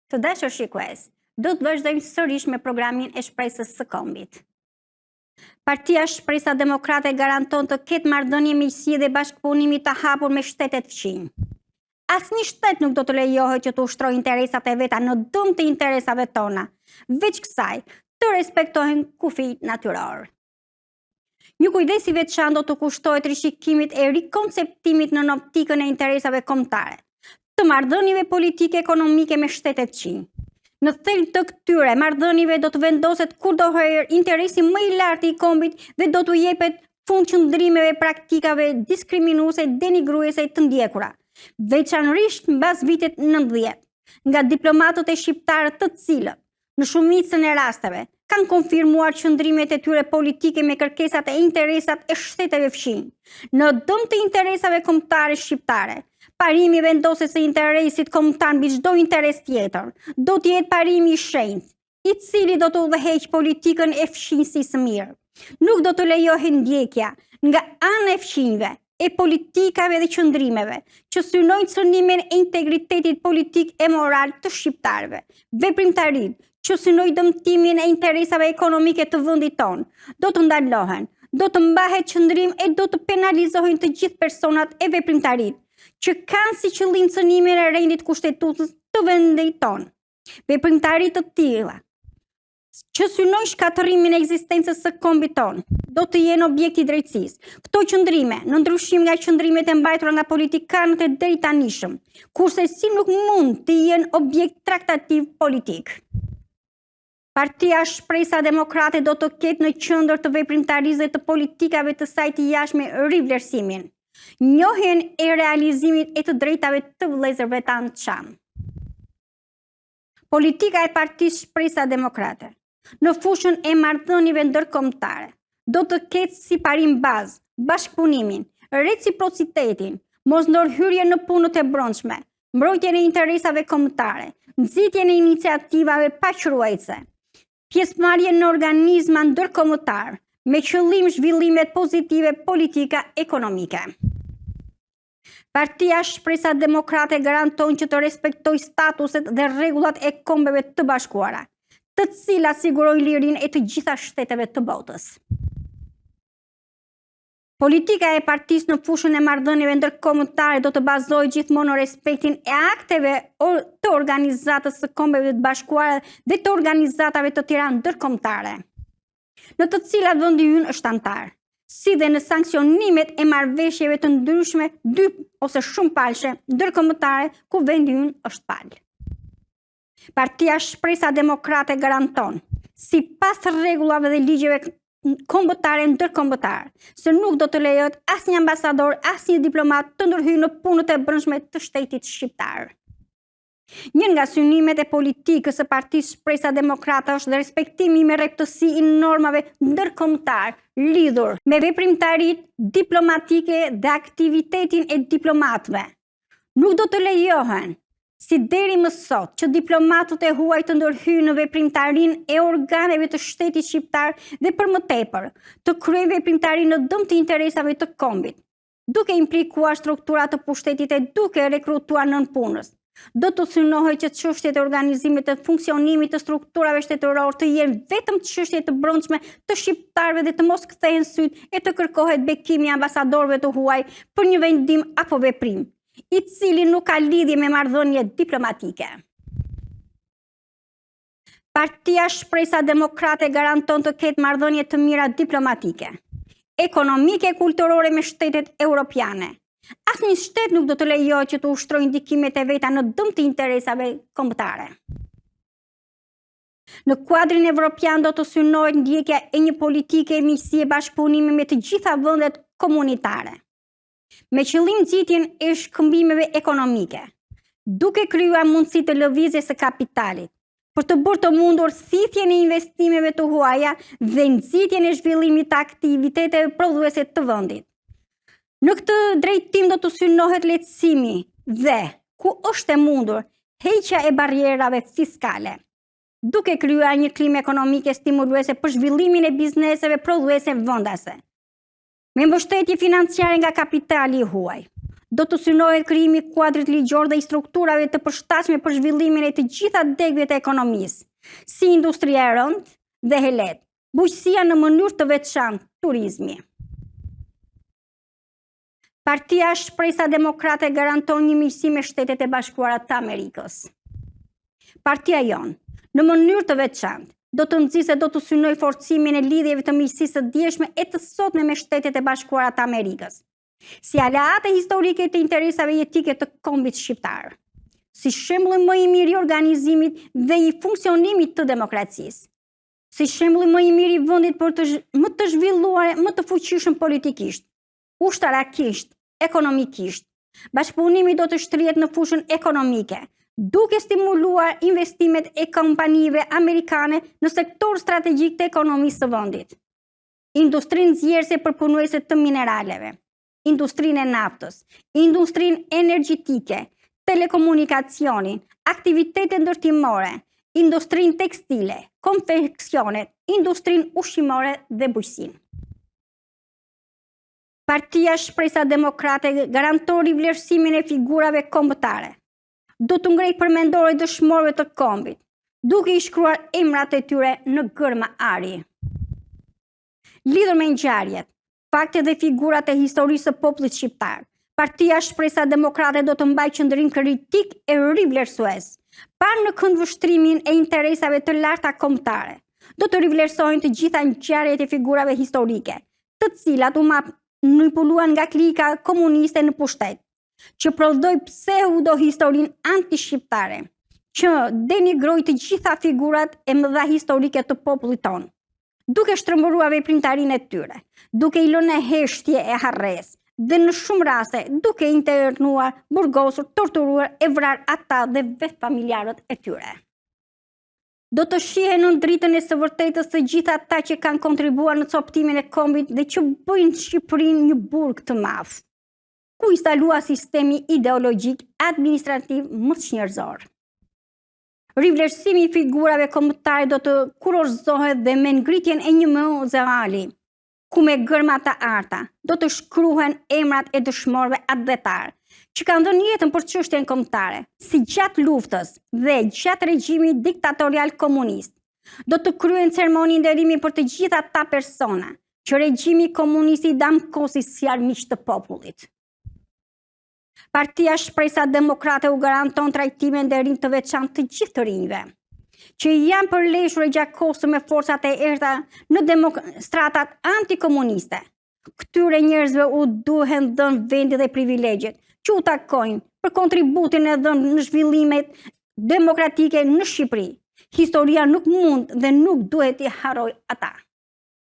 Të dashur shikues, do të vazhdojmë sërish me programin e shpresës së kombit. Partia Shpresa Demokrate garanton të ketë marrëdhënie miqësie dhe bashkëpunimi të hapur me shtetet fqinj. Asnjë shtet nuk do të lejohet që të ushtrojë interesat e veta në dëm të interesave tona, veç kësaj të respektohen kufijt natyror. Një kujdes i veçantë do të kushtohet rishikimit e rikonceptimit në optikën e interesave kombëtare, të marrëdhënieve politike ekonomike me shtetet fqinj. Në thelb të këtyre marrëdhënieve do të vendoset kudoherë interesi më i lartë i kombit dhe do t'u jepet fund qëndrimeve praktikave diskriminuese, denigruese të ndjekura, veçanërisht mbas vitit 90, nga diplomatët e shqiptarë të cilët, në shumicën e rasteve, kanë konfirmuar qëndrimet e tyre politike me kërkesat e interesat e shteteve fqinj, në dëm të interesave kombëtare shqiptare. Parimi vendosës e interesit kombëtar mbi çdo interes tjetër do të jetë parimi i shenjtë, i cili do të udhëheqë politikën e fqinjësisë mirë. Nuk do të lejohet ndjekja nga ana e fqinjve, e politikave dhe qëndrimeve që synojnë cënimin e integritetit politik e moral të shqiptarëve, veprimtaritë që synojnë dëmtimin e interesave ekonomike të vendit tonë, do të ndalohen, do të mbahet qëndrim e do të penalizohen të gjithë personat e veprimtaritë që kanë si qëllim cënimin e rendit kushtetutës të vendit tonë. Veprimtari të tilla që synojnë shkatërimin e ekzistencës së kombit tonë do të jenë objekti i drejtësisë. Këto qëndrime, në ndryshim nga qëndrimet e mbajtura nga politikanët e drejtanishëm, kurse si nuk mund të jenë objekt traktativ politik. Partia Shpresa Demokrate do të ketë në qendër të veprimtarisë dhe të politikave të saj të jashtme rivlerësimin, njohjen e realizimit e të drejtave të vëllezërve tanë të çam. Politika e Partisë Shpresa Demokrate në fushën e marrëdhënieve ndërkombëtare do të ketë si parim bazë bashkëpunimin, reciprocitetin, mosndorhyrjen në punët e brendshme, mbrojtjen e interesave kombëtare, nxitjen e iniciativave paqërruese, pjesëmarrjen në organizma ndërkombëtar me qëllim zhvillimet pozitive politika ekonomike. Partia Shpresa Demokrate garanton që të respektojë statuset dhe rregullat e kombeve të bashkuara, të cilat sigurojnë lirinë e të gjitha shteteve të botës. Politika e partisë në fushën e marrëdhënieve ndërkombëtare do të bazohet gjithmonë në respektin e akteve të Organizatës së Kombeve të Bashkuara dhe të organizatave të tjera ndërkombëtare, në të cilat vendi ynë është antar, si dhe në sanksionimet e marrëveshjeve të ndryshme dy ose shumë palëshe ndërkombëtare ku vendi ynë është palë. Partia Shpresa Demokrate garanton, sipas rregullave dhe ligjeve kombëtare ndërkombëtare, se nuk do të lejohet asnjë ambasador, asnjë diplomat të ndërhyjë në punët e brendshme të shtetit shqiptar. Një nga synimet e politikës së Partisë Shpresa Demokrate është dhe respektimi me rreftësi i normave ndërkombëtare lidhur me veprimtaritë diplomatike dhe aktivitetin e diplomatëve. Nuk do të lejohen, si deri më sot, që diplomatët e huaj të ndërhyjnë në veprimtarinë e organeve të shtetit shqiptar dhe për më tepër, të kryejnë veprimtari në dëm të interesave të kombit, duke implikuar struktura të pushtetit e duke rekrutuar nënpunës. Do të synohet që çështjet e organizimit të funksionimit të strukturave shtetërore të jenë vetëm çështje të brendshme të shqiptarëve dhe të mos kthehen syt e të kërkohet bekimi i ambasadorëve të huaj për një vendim apo veprim, i cili nuk ka lidhje me marrëdhënie diplomatike. Partia Shpresa Demokrate garanton të ketë marrëdhënie të mira diplomatike, ekonomike e kulturore me shtetet europiane. Asnjë shtet nuk do të lejohet që të ushtrojë ndikimet e veta në dëm të interesave kombëtare. Në kuadrin evropian do të synohet ndjekja e një politike e miqësie bashkëpunimi me të gjitha vendet komunitare, me qëllim nxitjen e shkëmbimeve ekonomike, duke krijuar mundësi të lëvizjes së kapitalit, për të bërë të mundur thithjen e investimeve të huaja dhe nxitjen e zhvillimit të aktiviteteve prodhuese të vendit. Në këtë drejtim do të synohet lehtësimi dhe, ku është e mundur, heqja e barrierave fiskale, duke krijuar një klimë ekonomike stimuluese për zhvillimin e bizneseve prodhuese vendase, me mbështetje financiare nga kapitali i huaj, Do të synohet krijimi i kuadrit ligjor dhe i strukturave të përshtatshme për zhvillimin e të gjitha degëve të ekonomisë, si industria e rëndë dhe helet, bujqësia në mënyrë të veçantë, turizmi. Partia Shpresa Demokrate garanton një miqësi me Shtetet e Bashkuara të Amerikës. Partia jonë, në mënyrë të veçantë, do të nxjisë dhe do të synojë forcimin e lidhjeve të miqësisë së dieshme e të sotme me Shtetet e Bashkuara të Amerikës, si aleate historike të interesave jetike të kombit shqiptar, si shembull më i mirë i organizimit dhe i funksionimit të demokracisë, si shembull më i mirë i vendit për më të zhvilluar, më të fuqishëm politikisht, ushtarakisht, ekonomikisht. Bashkëpunimi do të shtrihet në fushën ekonomike, duke stimuluar investimet e kompanive amerikane në sektor strategjik të ekonomisë së vendit. Industrinë nxjerrëse për punuese të mineraleve, industrinë e naftës, industrinë energjetike, telekomunikacionin, aktivitetet ndërtimore, industrinë tekstile, konfeksionet, industrinë ushqimore dhe bujqësinë. Partia Shpresa Demokrate garanton rivlerësimin e figurave kombëtare. Do të ngrej përmendore dëshmorëve të kombit, duke i shkruar emrat e tyre në gërma ari. Lidhur me ngjarjet, faktet dhe figurat e historisë së popullit shqiptar, Partia Shpresa Demokrate do të mbajë qëndrim kritik e rivlerësues, parë në këndvështrimin e interesave të larta kombëtare. Do të rivlerësojnë të gjitha ngjarjet e figurave historike, të cilat u manipuluan nga klika komuniste në pushtet, që prodhoi pseudo historinë anti-shqiptare, që denigroi të gjitha figurat e mëdha historike të popullit tonë, duke shtrembëruar veprimtarinë e tyre, duke i lënë heshtje e harres, dhe në shumë raste duke internuar, burgosur, torturuar e vrar ata dhe vetë familjarët e tyre. Do të shihen në dritën e së vërtetës të gjitha ata që kanë kontribuar në coptimin e kombit dhe që bëjnë Shqipërinë një burg të madh, ku instalua sistemi ideologjik administrativ më njerëzor. Rivlerësimi i figurave kombëtare do të kurorzohet dhe me ngritjen e një muzeali, ku me gërma të arta do të shkruhen emrat e dëshmorëve atdetar, që kanë dhënë jetën për çështjen kombëtare, si gjatë luftës dhe gjatë regjimit diktatorial komunist. Do të kryen ceremoni nderimi për të gjitha ata persona që regjimi komunist i damkosi si armiq të popullit. Partia Shpresa Demokrate u garanton trajtime nderim të veçantë të gjithë të rinjve, që janë përleshur e gjakosur me forcat e errta në demonstratat antikomuniste. Këtyre njerëzve u duhen dhënë vendi dhe privilegjet që u takojnë për kontributin e dhënë në zhvillimet demokratike në Shqipëri. Historia nuk mund dhe nuk duhet i harroj ata.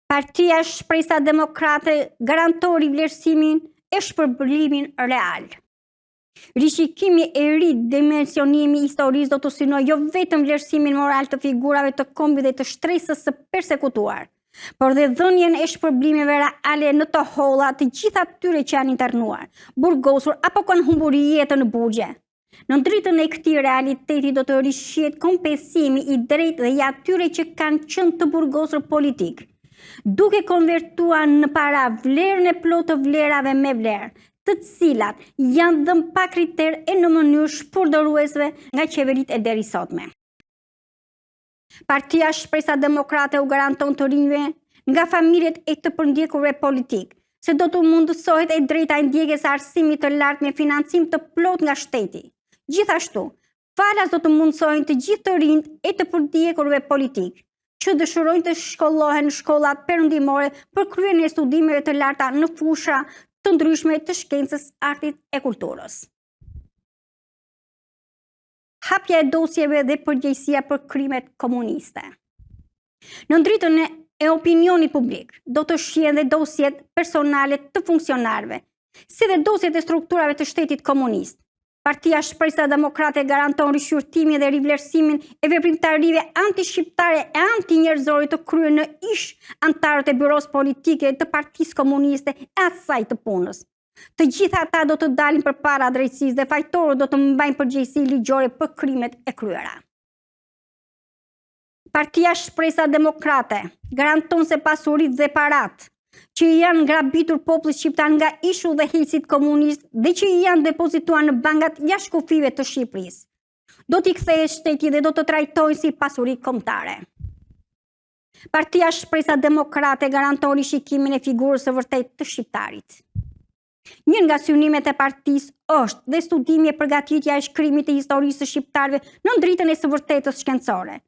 Partia Shpresa Demokrate garanton rivlerësimin e shpërblimin real. Rishikimi e ri dimensionimi i historisë do të synojë jo vetëm vlerësimin moral të figurave të kombit dhe të shtresës së persekutuar, por dhe dhënien e shpërblimeve reale në të holla të gjitha atyre që janë internuar, burgosur apo kanë humbur jetën në burgje. Në dritën e këtij realiteti do të rishihet kompensimi i drejtë dhe i atyre që kanë qenë të burgosur politik, duke konvertuar në para vlerën e plotë të vlerave me vlerë, të cilat janë dhënë pa kriter e në mënyrë shpërdoruesve nga qeverit e deri sotme. Partia Shpresa Demokrate u garanton të rinjve nga familjet e të përndjekurve politik, se do të mundësohet e drejta e ndjekjes së arsimit të lartë me financim të plot nga shteti. Gjithashtu, falas do të mundësohen të gjithë të rinjt e të përndjekurve politik, që dëshirojnë të shkollohen në shkollat perëndimore për kryen e studimeve të larta në fusha të ndryshme të shkencës, artit e kulturës. Hapja e dosjeve dhe përgjegjësia për krimet komuniste. Në dritën e opinionit publik do të shihen dhe dosjet personale të funksionarëve, si dhe dosjet e strukturave të shtetit komunist. Partia Shpresa Demokrate garanton rishqyrtimin dhe rivlerësimin e veprimtarive anti-shqiptare e anti-njerëzore të kryer në ish antarët e byros politike të Partisë Komuniste e asaj të punës. Të gjitha ata do të dalin përpara drejtësisë dhe fajtorët do të mbajnë përgjegjësi ligjore për krimet e kryera. Partia Shpresa Demokrate garanton se pasuritë dhe parat që i janë ngrabitur popullit shqiptar nga ishu dhe helësit komunist dhe që i janë depozituar në bankat jashtë kufive të Shqipërisë. Do t'i kthehet shteti dhe do të trajtojnë si pasuri kombëtare. Partia Shpresa Demokrate garanton rishikimin e figurës së vërtetë të shqiptarit. Një nga synimet e partisë është dhe studimi e përgatitja e shkrimit të historisë së shqiptarëve në dritën e së vërtetës shkencore,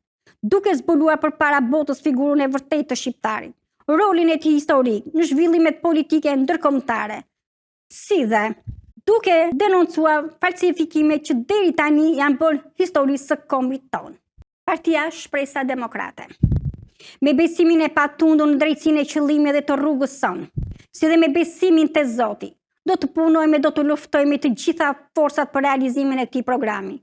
duke zbuluar përpara botës figurën e vërtetë të shqiptarit, rolin e tij historik në zhvillimet politike ndërkombëtare, si dhe duke denoncuar falsifikimet që deri tani janë bërë historisë së kombit tonë. Partia Shpresa Demokrate. Me besimin e patundur në drejtsinë e qëllimit dhe të rrugës sonë, si dhe me besimin te Zoti, do të punojmë e do të luftojmë të gjitha forcat për realizimin e këtij programi,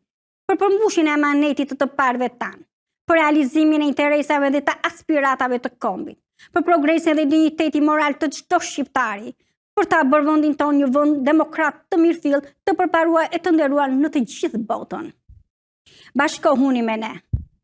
për përmbushjen e amanetit të parëve tanë, për realizimin e interesave dhe të aspiratave të kombit, për progresin dhe dinjitetin moral të çdo shqiptari, për ta bërë vendin tonë një vend demokrat të mirëfill, të përparuar e të nderuar në të gjithë botën. Bashkohuni me ne,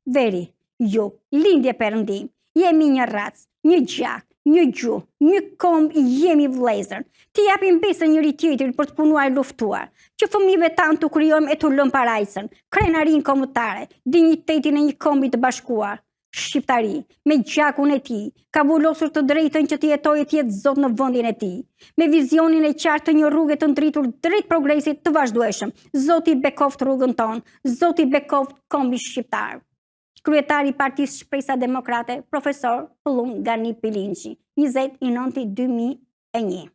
veri, ju, lindje Perëndim, jemi një racë, një gjak, një gjuhë, një komb, jemi vëllezër. Të japim besën njëri tjetrit për të punuar e luftuar, që fëmijëve tanë të krijojmë e të lëmë parajsën, krenarinë kombëtare, dinjitetin e një kombi të bashkuar. Shqiptari, me gjakun e tij, ka vullosur të drejtën që të jetojë të jetë zot në vendin e tij, me vizionin e qartë të një rruge të ndritur drejt progresit të vazhdueshëm. Zoti bekoft rrugën tonë, Zoti bekoft kombin shqiptar. Kryetari i Partisë Shpresa Demokrate, profesor Pëllum Gani Pilinçi, 20/2001.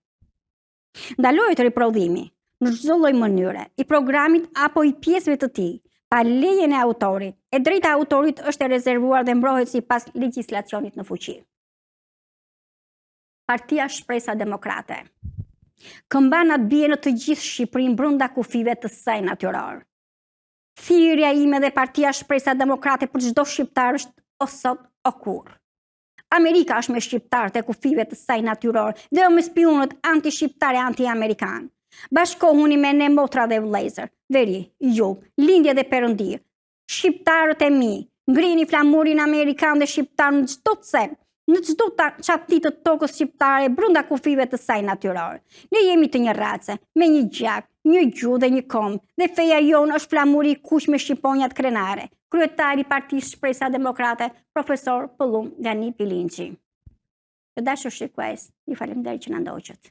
Ndalohet riprodhimi në çdo lloj mënyre i programit apo i pjesëve të tij, pa lejen e autorit. E drejta e autorit është e rezervuar dhe mbrohet sipas legjislacionit në fuqi. Partia Shpresa Demokrate. Këmbanat bie në të gjithë Shqipërinë brenda kufive të saj natyror. Thirrja ime dhe Partia Shpresa Demokrate për çdo shqiptar është o sot o kurrë. Amerika është me shqiptarët e kufive të saj natyror dhe me spionët anti-shqiptar e anti-amerikan. Bashkohuni me ne motra dhe vëllezër, veri, ju, lindje dhe Perëndim, shqiptarët e mi, ngrini flamurin amerikan dhe shqiptar në çdo cep, në çdo çati të tokës shqiptare brenda kufive të saj natyror. Ne jemi të një race, me një gjak, një gjuhë dhe një komb, dhe feja jonë është flamuri i kuq me shqiponjat krenare. Kryetari i Partisë Shpresa Demokrate, profesor Pëllum Gani Pilinçi. Të dashur shikues, ju falenderoj që na ndoqët.